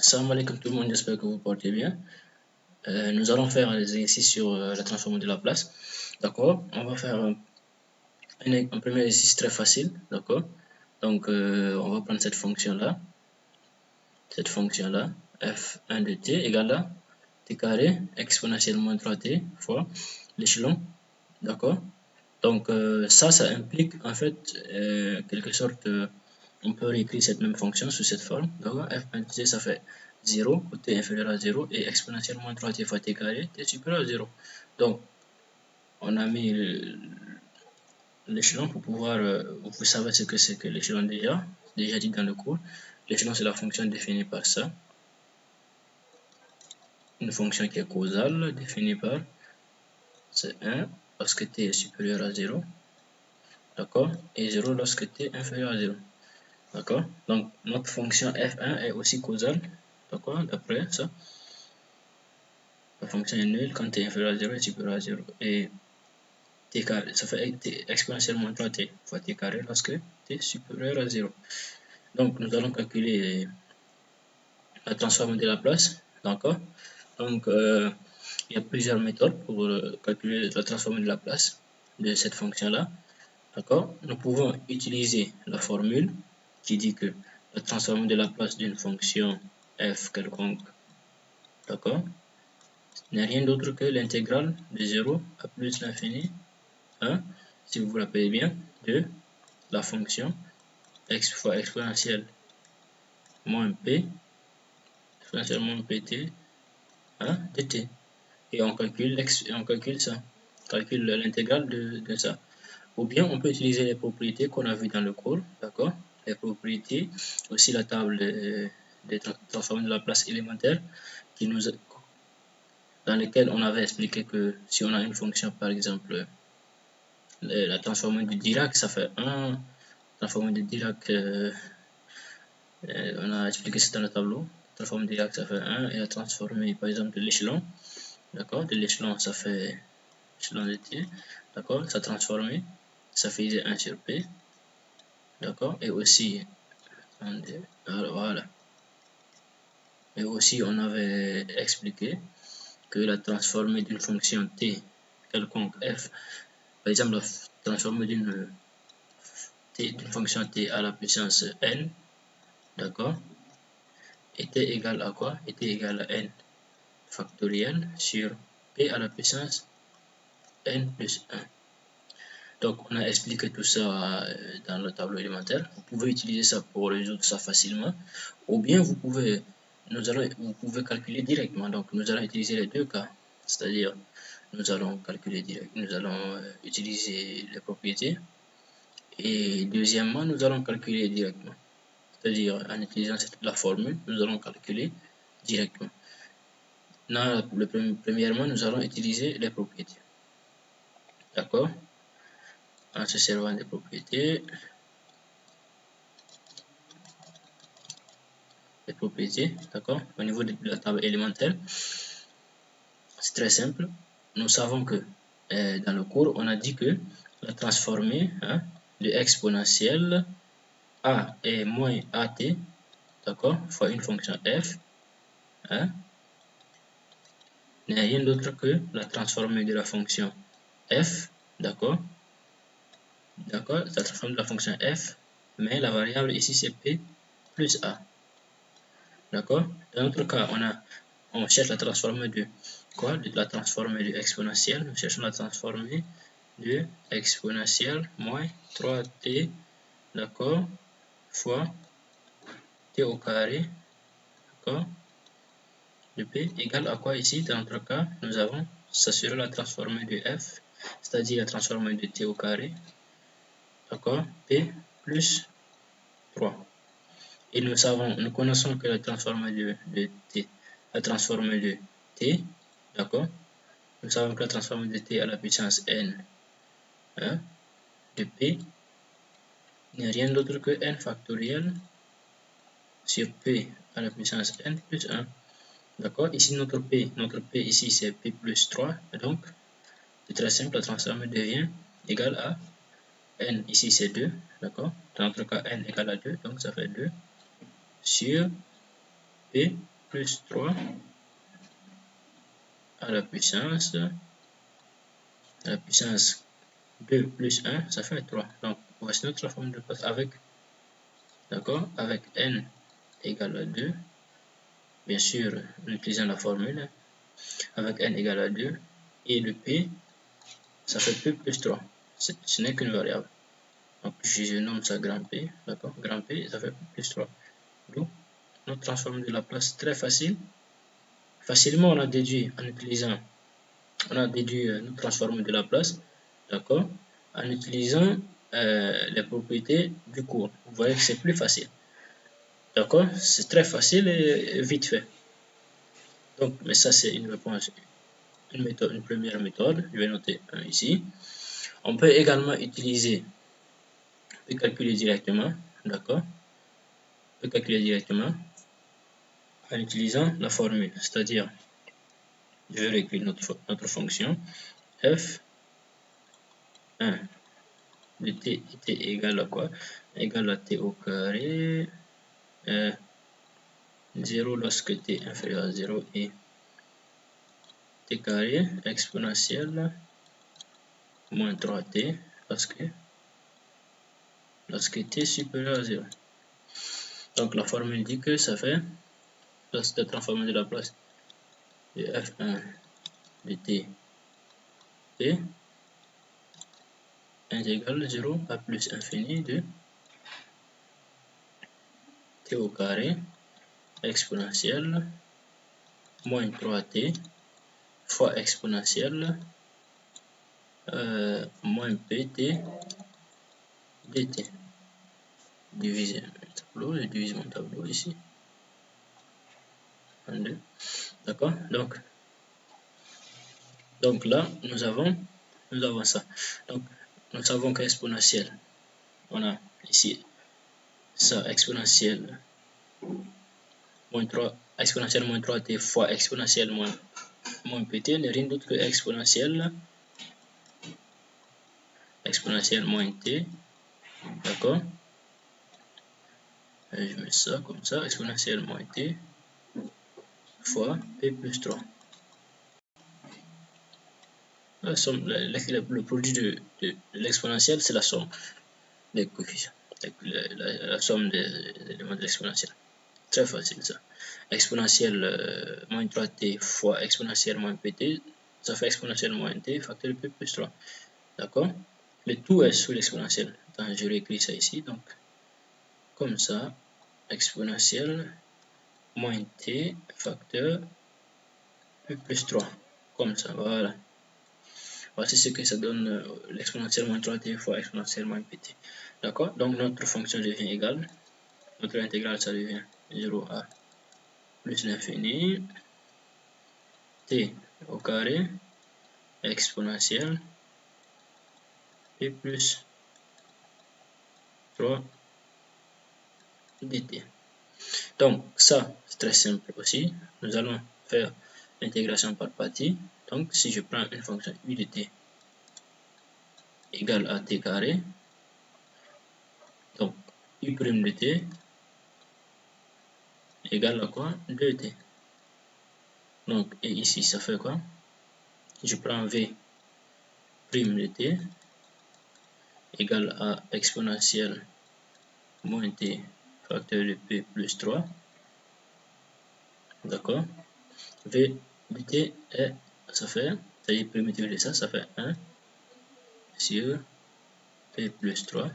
Salam alaikum tout le monde, j'espère que vous portez bien. Nous allons faire un exercice sur la transformation de la place. D'accord? On va faire un premier exercice très facile. D'accord? Donc, on va prendre cette fonction-là. Cette fonction-là, f1 de t égale à t carré exponentielle moins 3t fois l'échelon. D'accord? Donc, ça implique en fait, quelque sorte, on peut réécrire cette même fonction sous cette forme. D'accord? f1 de t, ça fait 0, t inférieur à 0, et exponentielle moins 3t fois t carré, t supérieur à 0. Donc, on a mis l'échelon pour pouvoir, vous savez ce que c'est que l'échelon déjà dit dans le cours. L'échelon, c'est la fonction définie par ça. Une fonction qui est causale, définie par C1 lorsque t est supérieur à 0. D'accord? Et 0 lorsque t est inférieur à 0. D'accord? Donc, notre fonction f1 est aussi causale. D'accord? D'après ça, la fonction est nulle quand t est inférieur à 0 et supérieur à 0. Et t carré, ça fait exponentiellement 3t fois t carré lorsque t est supérieur à 0. Donc, nous allons calculer la transformation de la place. D'accord? Donc, il y a plusieurs méthodes pour calculer la transformation de la place de cette fonction-là. D'accord? Nous pouvons utiliser la formule qui dit que la transformation de la place d'une fonction f quelconque, d'accord, n'est rien d'autre que l'intégrale de 0 à plus l'infini, si vous vous rappelez bien, de la fonction x fois exponentielle moins p, exponentielle moins pt, de t. Et on calcule ça, on calcule l'intégrale de ça. Ou bien on peut utiliser les propriétés qu'on a vues dans le cours, d'accord, les propriétés, aussi la table des transformations de la place élémentaire, dans lesquelles on avait expliqué que si on a une fonction, par exemple, la transformation de Dirac, ça fait 1, transformation de Dirac, on a expliqué ça dans le tableau, transformation de Dirac, ça fait 1, et la transformée, par exemple, de l'échelon, d'accord, de l'échelon, ça fait l'échelon de t, d'accord, ça transformé, ça faisait 1 sur p, d'accord, et aussi, voilà, et aussi on avait expliqué que la transformée d'une fonction t quelconque f, par exemple la transformée d'une fonction t à la puissance n, d'accord, était égale à quoi? Était égale à n factoriel sur p à la puissance n plus 1. Donc on a expliqué tout ça dans le tableau élémentaire. Vous pouvez utiliser ça pour résoudre ça facilement, ou bien vous pouvez calculer directement. Donc nous allons utiliser les deux cas, c'est-à-dire nous allons calculer direct, nous allons utiliser les propriétés, et deuxièmement nous allons calculer directement, c'est-à-dire en utilisant la formule, nous allons calculer directement. Là, premièrement, nous allons utiliser les propriétés, d'accord, en se servant des propriétés. Les propriétés, d'accord, au niveau de la table élémentaire, c'est très simple. Nous savons que dans le cours, on a dit que la transformée de exponentielle a et moins at, d'accord, fois une fonction f, n'est rien d'autre que la transformée de la fonction f, d'accord, la transformée de la fonction f, mais la variable ici c'est p plus a, d'accord. Dans notre cas, on cherche la transformée de quoi? De la transformée de exponentielle. Nous cherchons la transformée de exponentielle moins 3t, d'accord, fois t au carré, d'accord, de p égale à quoi ici? Dans notre cas, nous avons s'assurer la transformée de f, c'est-à-dire la transformée de t au carré, d'accord, p plus 3. Et nous connaissons que la transformée de t, la transformée de t, d'accord, nous savons que la transformée de t à la puissance n de p n'est rien d'autre que n factoriel sur p à la puissance n plus 1. D'accord, ici notre p ici c'est p plus 3, donc c'est très simple, la transformée devient égale à n, ici c'est 2, d'accord, dans notre cas n égale à 2, donc ça fait 2 sur p plus 3 à la puissance 2 plus 1, ça fait 3. Donc, voici notre forme de Laplace avec, d'accord, avec n égale à 2, bien sûr, en utilisant la formule, avec n égale à 2, et le p, ça fait p plus 3. Ce n'est qu'une variable. Donc, je nomme ça grand P, d'accord, grand P, ça fait p plus 3. Donc, notre transforme de Laplace très facile. Facilement, on a déduit en utilisant, notre transforme de Laplace, d'accord, en utilisant les propriétés du cours. Vous voyez que c'est plus facile. D'accord? C'est très facile et vite fait. Donc, mais ça, c'est une réponse, une première méthode. Je vais noter 1 ici. On peut également utiliser, on peut calculer directement, d'accord? On peut calculer directement en utilisant la formule, c'est-à-dire, je vais réécrire notre fonction f 1 de t était égal à quoi? Égal à t au carré 0 lorsque t inférieur à 0 et t carré exponentielle moins 3t lorsque t supérieur à 0. Donc la formule dit que ça fait, ça c'est transformé de Laplace de f1 de t égale 0 à plus infini de t au carré exponentielle moins 3t fois exponentielle moins pt dt. Diviser le tableau, je divise mon tableau ici. 2. D'accord? Donc là, nous avons ça. Donc, nous savons qu'exponentielle, on a ici ça, exponentielle moins 3t fois exponentielle moins pt n'est rien d'autre que exponentielle moins t, d'accord? Je mets ça comme ça, exponentielle moins t fois p plus 3. La somme, le produit de l'exponentielle, c'est la somme des coefficients, la somme des éléments de l'exponentielle. Très facile ça. Exponentielle moins 3t fois exponentielle moins pt, ça fait exponentielle moins t facteur de p plus 3. D'accord? Le tout est sous l'exponentielle. Je réécris ça ici. Donc, comme ça, exponentielle moins t facteur p plus 3. Comme ça, voilà. Voici ce que ça donne l'exponentielle moins 3t fois exponentielle moins pt. D'accord? Donc, notre fonction devient égale. Notre intégrale, ça devient 0 à plus l'infini t au carré exponentielle p plus 3 dt. Donc, ça, c'est très simple aussi. Nous allons faire l'intégration par partie. Donc, si je prends une fonction u de t égale à t carré, donc u' de t égale à quoi? 2t. Donc, et ici, ça fait quoi? Je prends v' de t égale à exponentielle moins t facteur de p plus 3. D'accord? V de t est, ça fait, c'est-à-dire primitif de ça, ça fait 1 sur p plus 3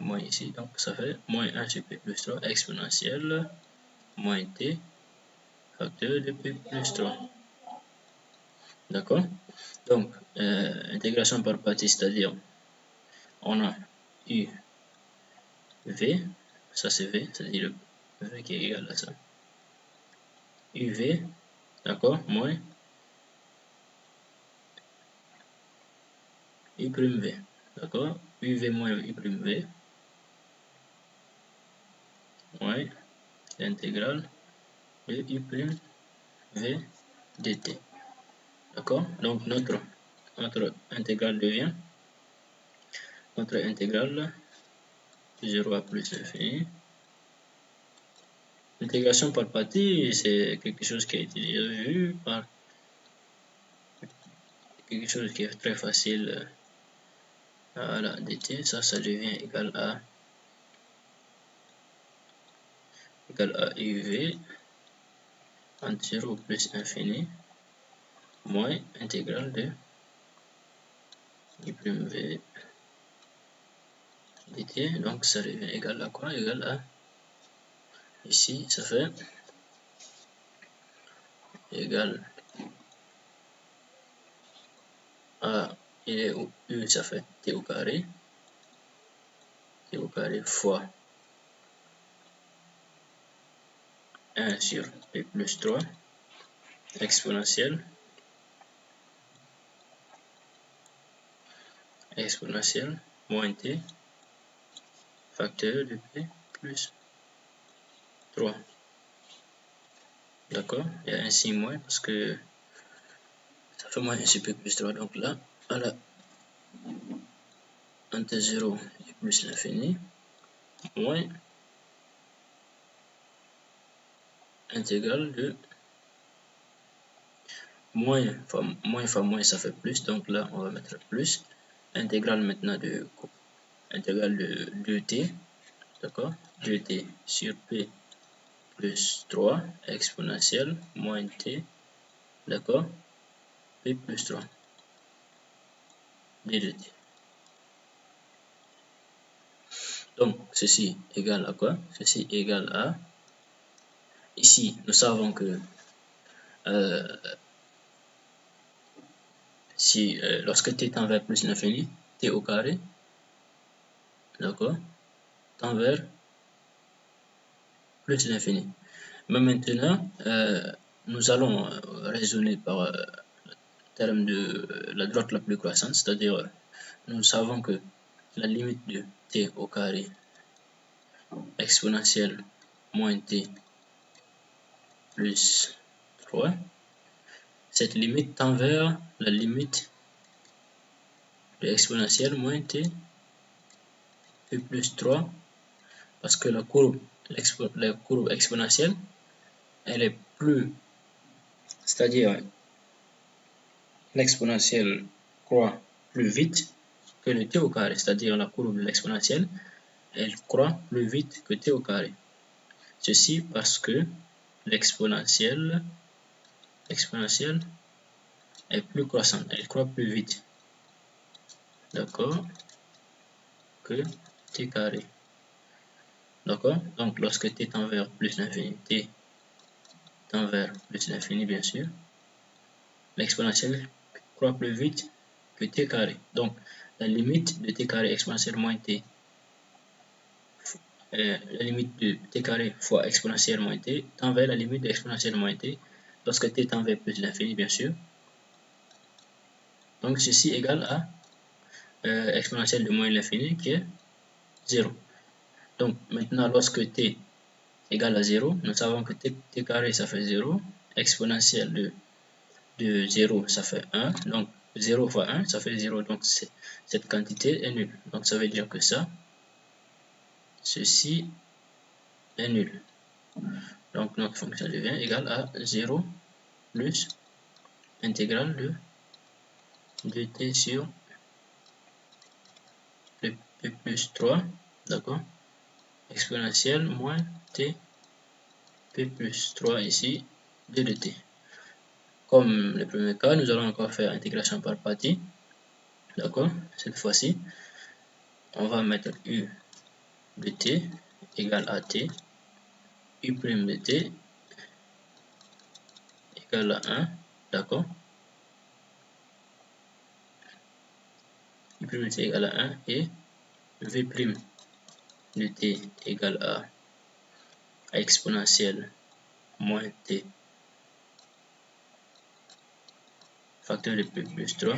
moins ici, donc ça fait moins 1 sur p plus 3 exponentielle moins t facteur de p plus 3. D'accord? Donc, intégration par partie, c'est-à-dire on a u v, ça c'est v, c'est-à-dire le v qui est égal à ça, uv, d'accord, moins u'v, d'accord, uv moins u'v, moins l'intégrale de u'v dt. D'accord? Donc notre intégrale devient notre intégrale 0 à plus l'infini L'intégration par partie, c'est quelque chose qui a été déjà vu par quelque chose qui est très facile. Voilà, dt, ça devient égal à uv entre 0 plus infini moins intégrale de u'v dt. Donc ça devient égal à quoi? Égal à, ici ça fait égal à, il est où? U, ça fait t au carré fois 1 sur p plus 3 exponentielle moins t facteur de p plus 3. D'accord? Il y a un signe moins parce que ça fait moins 1 sur p plus 3. Donc là, voilà, entre 0 et plus l'infini, moins intégrale de moins fois moins, ça fait plus. Donc là, on va mettre plus. Intégrale maintenant de intégrale de 2t, d'accord? 2t sur p plus 3 exponentielle moins t, d'accord? P plus 3 d2t. Donc, ceci égale à quoi? Ceci égale à, ici, nous savons que si lorsque t tend vers plus l'infini, t au carré, d'accord, tend vers plus l'infini. Mais maintenant, nous allons raisonner par terme de la droite la plus croissante, c'est-à-dire nous savons que la limite de t au carré exponentielle moins t plus 3, cette limite tend vers la limite de exponentielle moins t p plus 3, parce que la courbe exponentielle, elle est plus, c'est-à-dire l'exponentielle croît plus vite que le t au carré, c'est-à-dire la courbe de l'exponentielle, elle croît plus vite que t au carré. Ceci parce que l'exponentielle est plus croissante, elle croît plus vite, d'accord, que t carré. D'accord? Donc lorsque t tend vers plus l'infini, t tend vers plus l'infini bien sûr, l'exponentielle croît plus vite que t carré. Donc la limite de t carré exponentielle moins t, la limite de t carré fois exponentielle moins t tend vers la limite de exponentielle moins t lorsque t tend vers plus l'infini bien sûr. Donc ceci égale à exponentielle de moins l'infini qui est 0. Donc maintenant lorsque t égale à 0, nous savons que t carré ça fait 0, exponentielle de 0 ça fait 1, donc 0 fois 1 ça fait 0, donc cette quantité est nulle. Donc ça veut dire que ça, ceci est nul. Donc notre fonction devient égale à 0 plus intégrale de 2t sur p plus 3, d'accord, exponentielle moins t p plus 3 ici de 2t. Comme le premier cas, nous allons encore faire intégration par partie, d'accord. Cette fois-ci, on va mettre u de t égale à t, u' de t égale à 1, d'accord, u' de t égale à 1 et v' de t égale à exponentielle moins t facteur de p plus 3.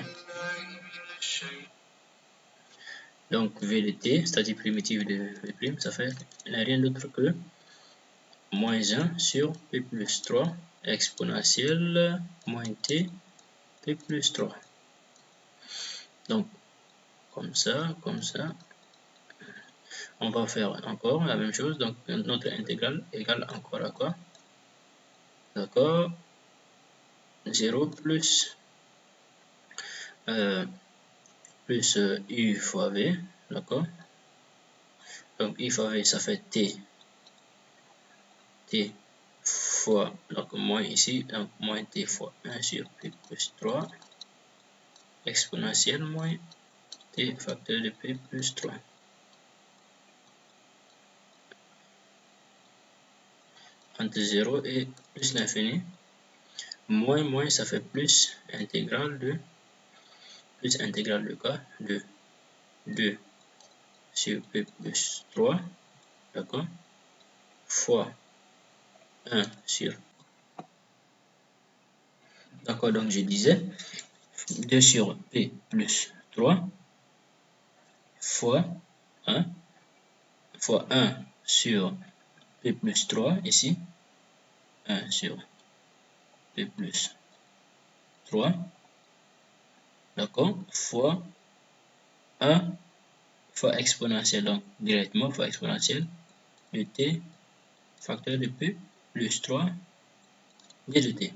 Donc v de t, c'est-à-dire primitive de v', ça fait rien d'autre que moins 1 sur p plus 3 exponentielle moins t p plus 3. Donc comme ça, on va faire encore la même chose. Donc, notre intégrale égale encore à quoi? D'accord. 0 plus U fois V. D'accord. Donc, U fois V, ça fait T fois, donc moins ici, donc moins T fois 1 sur P plus 3 exponentielle moins T facteur de P plus 3. Entre 0 et plus l'infini. Moins, ça fait plus intégrale de quoi? De 2 sur P plus 3, d'accord, fois 1 sur, d'accord, donc je disais 2 sur P plus 3 fois 1 sur P plus 3 ici, 1 sur P plus 3, d'accord, fois 1 fois exponentielle, donc directement fois exponentielle de T facteur de P plus 3 d de T.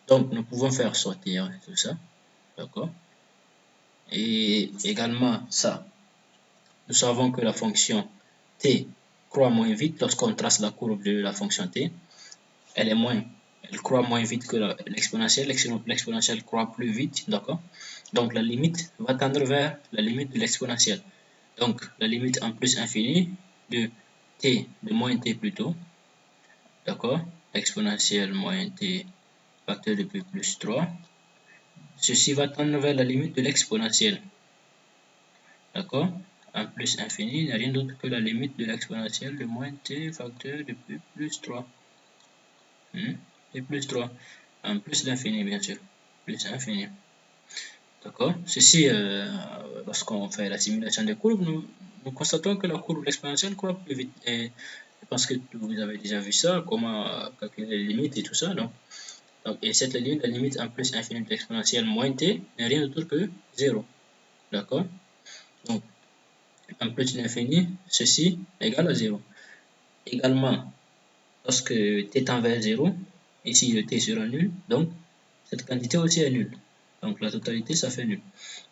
Donc, nous pouvons faire sortir tout ça, d'accord. Et également, ça, nous savons que la fonction T croît moins vite lorsqu'on trace la courbe de la fonction T. Elle croît moins vite que l'exponentielle. L'exponentielle croît plus vite, d'accord. Donc, la limite va tendre vers la limite de l'exponentielle. Donc, la limite en plus infini de T, de moins T plutôt, d'accord. Exponentielle moins T facteur de P plus 3. Ceci va tendre vers la limite de l'exponentielle. D'accord? Un plus infini n'est rien d'autre que la limite de l'exponentielle de moins t facteur de P plus 3. P plus 3. En plus l'infini, bien sûr. Plus infini. D'accord? Ceci, lorsqu'on fait la simulation des courbes, nous constatons que la courbe exponentielle croît plus vite. Et je pense que vous avez déjà vu ça, comment calculer les limites et tout ça. Donc, et cette limite, la limite en plus infini de l'exponentielle moins t n'est rien d'autre que 0. D'accord? Donc, en plus l'infini, ceci égale à 0. Également, lorsque t tend vers 0, ici le t sera nul, donc cette quantité aussi est nulle. Donc la totalité, ça fait nul.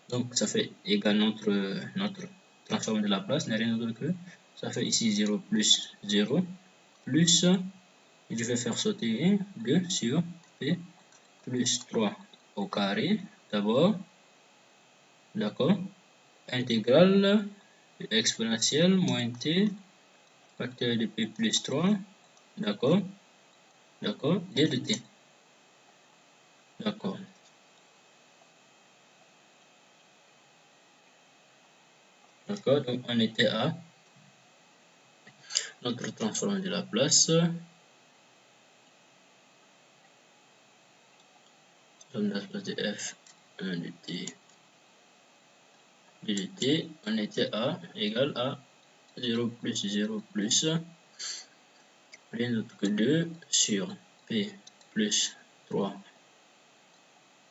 Donc ça fait égal notre transforme de la place n'est rien d'autre que, ça fait ici 0 plus 0, plus, je vais faire sauter 2 sur p plus 3 au carré, d'abord, d'accord, intégrale exponentielle moins t facteur de p plus 3, d'accord, d de t, d'accord. D'accord, donc on était à notre transformé de la place. Donc la place de f1 de t, d de t, on était à égal à 0 plus 0 plus rien d'autre que 2 sur p plus 3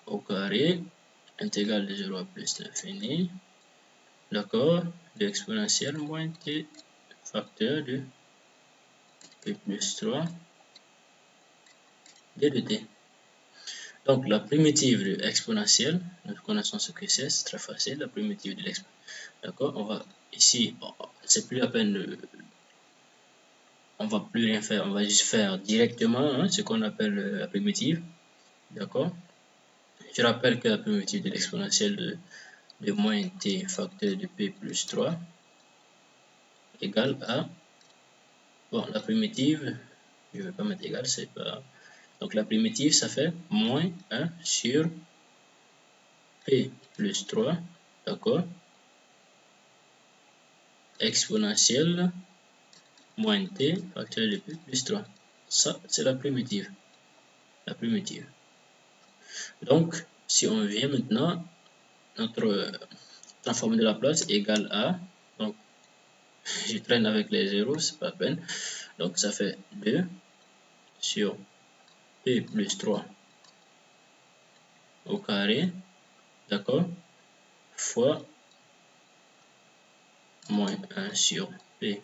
au carré, intégrale de 0 à plus l'infini, d'accord, de exponentielle moins t facteur de p plus 3 d de t. Donc la primitive de exponentielle, nous connaissons ce que c'est très facile, la primitive de l'exponentielle. D'accord, on va ici, c'est plus la peine on va plus rien faire, on va juste faire directement ce qu'on appelle la primitive. D'accord. Je rappelle que la primitive de l'exponentielle de moins t facteur de p plus 3 égale à, bon, la primitive, je ne vais pas mettre égal, c'est pas, donc la primitive ça fait moins 1 sur p plus 3, d'accord, exponentielle moins t facteur de p plus 3. Ça, c'est la primitive. La primitive. Donc, si on vient maintenant, notre transformé de la place égale à, donc je traîne avec les zéros, c'est pas la peine. Donc, ça fait 2 sur p plus 3 au carré, d'accord, fois moins 1 sur P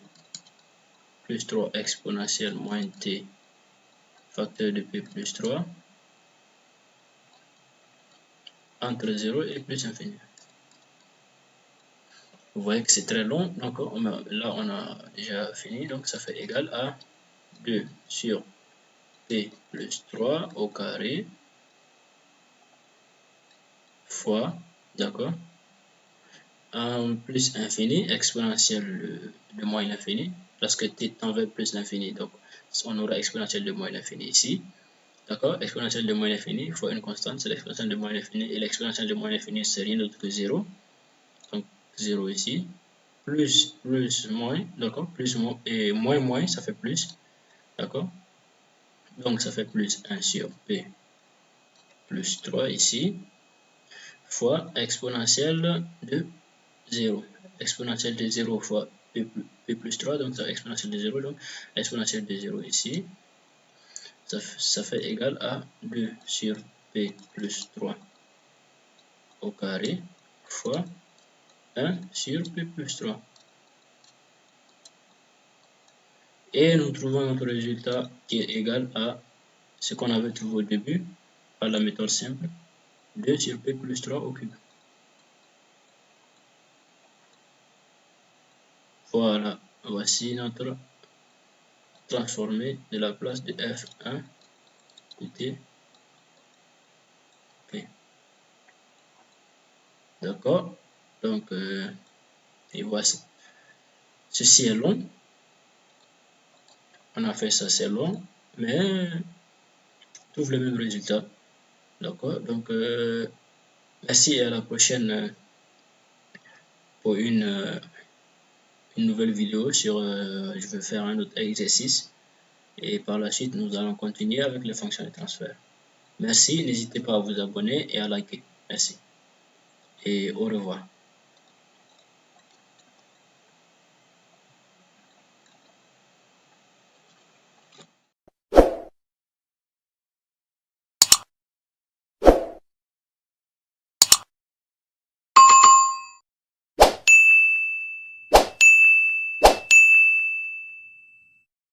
plus 3 exponentielle moins T facteur de P plus 3 entre 0 et plus infini. Vous voyez que c'est très long, donc là on a déjà fini, donc ça fait égal à 2 sur P plus 3 au carré fois, d'accord, un plus infini, exponentielle de moins l'infini, parce que t tend vers plus l'infini, donc on aura exponentielle de moins l'infini ici, d'accord, exponentielle de moins l'infini fois une constante, c'est l'exponentielle de moins l'infini, et l'exponentielle de moins l'infini c'est rien d'autre que 0, donc 0 ici, plus, moins, d'accord, plus, et moins, ça fait plus, d'accord, donc ça fait plus 1 sur P plus 3 ici, fois exponentielle de 0. Exponentielle de 0 fois P plus 3, donc ça exponentielle de 0, donc exponentielle de 0 ici, ça fait égal à 2 sur P plus 3 au carré fois 1 sur P plus 3. Et nous trouvons notre résultat qui est égal à ce qu'on avait trouvé au début par la méthode simple, 2 sur P plus 3 au cube. Voilà, voici notre transformé de la place de F1 de T P. D'accord, donc et voici. Ceci est long. On a fait ça, c'est long, mais on trouve le même résultat. D'accord, donc merci et à la prochaine pour une nouvelle vidéo sur, je vais faire un autre exercice et par la suite nous allons continuer avec les fonctions de transfert. Merci, n'hésitez pas à vous abonner et à liker. Merci et au revoir.